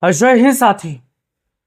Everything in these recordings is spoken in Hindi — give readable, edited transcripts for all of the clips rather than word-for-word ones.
जय हिंद साथी।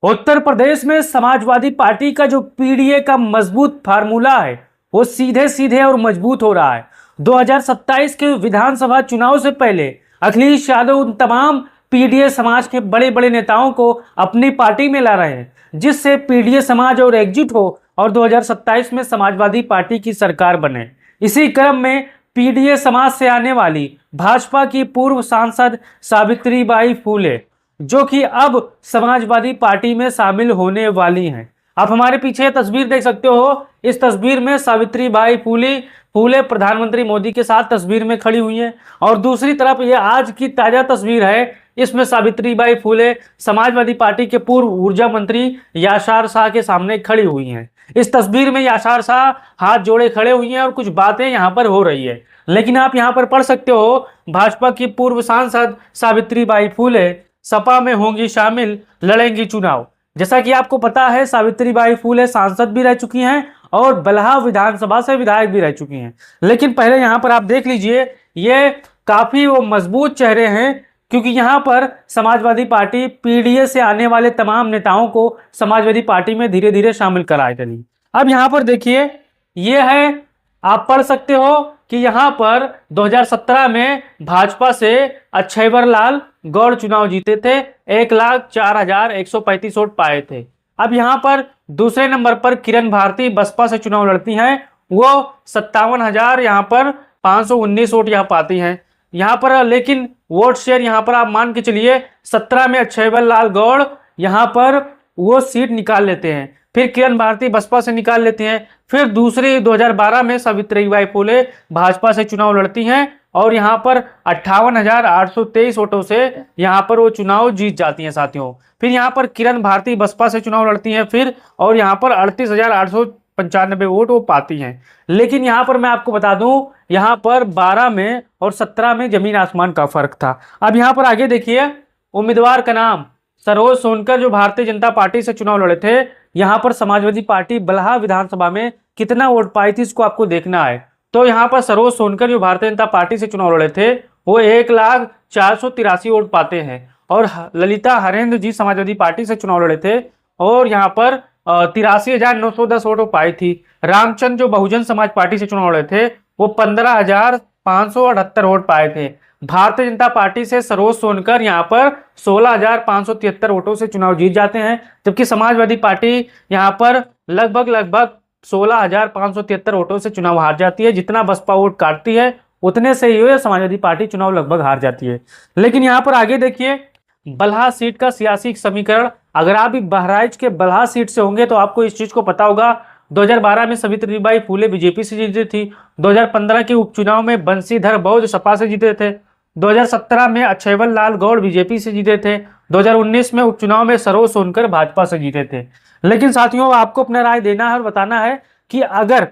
उत्तर प्रदेश में समाजवादी पार्टी का जो पीडीए का मजबूत फार्मूला है वो सीधे सीधे और मजबूत हो रहा है। 2027 के विधानसभा चुनाव से पहले अखिलेश यादव उन तमाम पीडीए समाज के बड़े बड़े नेताओं को अपनी पार्टी में ला रहे हैं, जिससे पीडीए समाज और एकजुट हो और 2027 में समाजवादी पार्टी की सरकार बने। इसी क्रम में पीडीए समाज से आने वाली भाजपा की पूर्व सांसद सावित्रीबाई फूले, जो कि अब समाजवादी पार्टी में शामिल होने वाली हैं। आप हमारे पीछे तस्वीर देख सकते हो। इस तस्वीर में सावित्रीबाई फूले प्रधानमंत्री मोदी के साथ तस्वीर में खड़ी हुई हैं और दूसरी तरफ ये आज की ताजा तस्वीर है। इसमें सावित्रीबाई फूले समाजवादी पार्टी के पूर्व ऊर्जा मंत्री याशार शाह के सामने खड़ी हुई हैं। इस तस्वीर में याशार शाह हाथ जोड़े खड़े हुई हैं और कुछ बातें यहाँ पर हो रही है। लेकिन आप यहाँ पर पढ़ सकते हो, भाजपा की पूर्व सांसद सावित्रीबाई फूले सपा में होंगी शामिल, लड़ेंगी चुनाव। जैसा कि आपको पता है, सावित्रीबाई फूले सांसद भी रह चुकी हैं और बलहा विधानसभा से विधायक भी रह चुकी हैं। लेकिन पहले यहां पर आप देख लीजिए, ये काफी वो मजबूत चेहरे हैं, क्योंकि यहां पर समाजवादी पार्टी पीडीए से आने वाले तमाम नेताओं को समाजवादी पार्टी में धीरे धीरे शामिल कराए चली। अब यहां पर देखिए, ये है, आप पढ़ सकते हो कि यहां पर 2017 में भाजपा से अक्षयवर लाल गौड़ चुनाव जीते थे, 1,04,135 वोट पाए थे। अब यहां पर दूसरे नंबर पर किरण भारती बसपा से चुनाव लड़ती हैं, वो 57,000 यहां पर 519 वोट यहां पाती हैं। यहां पर लेकिन वोट शेयर यहां पर आप मान के चलिए 17 में अक्षयवर लाल गौड़ यहां पर वो सीट निकाल लेते हैं, फिर किरण भारती बसपा से निकाल लेती हैं, फिर दूसरी 2012 में सावित्रीबाई फूले भाजपा से चुनाव लड़ती हैं और यहां पर 58,823 वोटों से यहां पर वो चुनाव जीत जाती हैं साथियों। फिर यहां पर किरण भारती बसपा से चुनाव लड़ती हैं फिर, और यहां पर 38,895 वोट वो पाती हैं। लेकिन यहां पर मैं आपको बता दूं, यहां पर 12 में और 17 में जमीन आसमान का फर्क था। अब यहां पर आगे देखिए, उम्मीदवार का नाम सरोज सोनकर जो भारतीय जनता पार्टी से चुनाव लड़े थे, यहां पर समाजवादी पार्टी बलहा विधानसभा में कितना वोट पाई थी इसको आपको देखना है। तो यहां पर सरोज सोनकर जो भारतीय जनता पार्टी से चुनाव लड़े थे वो 1,04,83 वोट पाते हैं, और ललिता हरेंद्र जी समाजवादी पार्टी से चुनाव लड़े थे और यहां पर 83,910 वोट पाई थी। रामचंद्र जो बहुजन समाज पार्टी से चुनाव लड़े थे वो 15,578 वोट पाए थे। भारतीय जनता पार्टी से सरोज सोनकर यहां पर 16,573 वोटों से चुनाव जीत जाते हैं, जबकि समाजवादी पार्टी यहां पर लगभग 16,573 वोटों से चुनाव हार जाती है। जितना बसपा वोट काटती है उतने से ही समाजवादी पार्टी चुनाव लगभग हार जाती है। लेकिन यहां पर आगे देखिए, बलहा सीट का सियासी समीकरण, अगर आप बहराइच के बलहा सीट से होंगे तो आपको इस चीज को पता होगा। 2012 में सावित्रीबाई फूले बीजेपी से जीती थी, 2015 के उपचुनाव में बंशीधर बौद्ध सपा से जीते थे, 2017 में अक्षयवर लाल गौड़ बीजेपी से जीते थे, 2019 में उपचुनाव में सरोज सोनकर भाजपा से जीते थे। लेकिन साथियों, आपको अपना राय देना है और बताना है कि अगर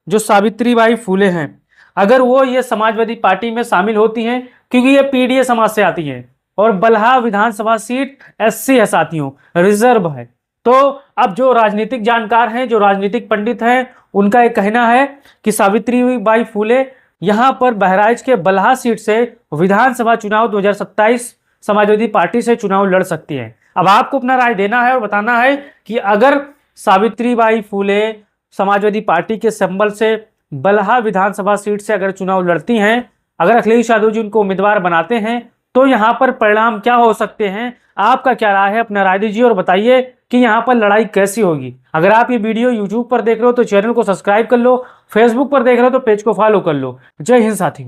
जो सावित्रीबाई फूले हैं, अगर वो ये समाजवादी पार्टी में शामिल होती हैं, क्योंकि ये पीडीए समाज से आती हैं और बलहा विधानसभा सीट एससी है साथियों, रिजर्व है। तो अब जो राजनीतिक जानकार हैं, जो राजनीतिक पंडित हैं, उनका एक कहना है कि सावित्रीबाई फूले यहां पर बहराइच के बलहा सीट से विधानसभा चुनाव 2027 समाजवादी पार्टी से चुनाव लड़ सकती है। अब आपको अपना राय देना है और बताना है कि अगर सावित्रीबाई फूले समाजवादी पार्टी के संबल से बलहा विधानसभा सीट से अगर चुनाव लड़ती हैं, अगर अखिलेश यादव जी उनको उम्मीदवार बनाते हैं, तो यहां पर परिणाम क्या हो सकते हैं, आपका क्या राय है, अपना राय दीजिए और बताइए कि यहां पर लड़ाई कैसी होगी। अगर आप ये वीडियो यूट्यूब पर देख रहे हो तो चैनल को सब्सक्राइब कर लो, फेसबुक पर देख रहे हो तो पेज को फॉलो कर लो। जय हिंद साथी।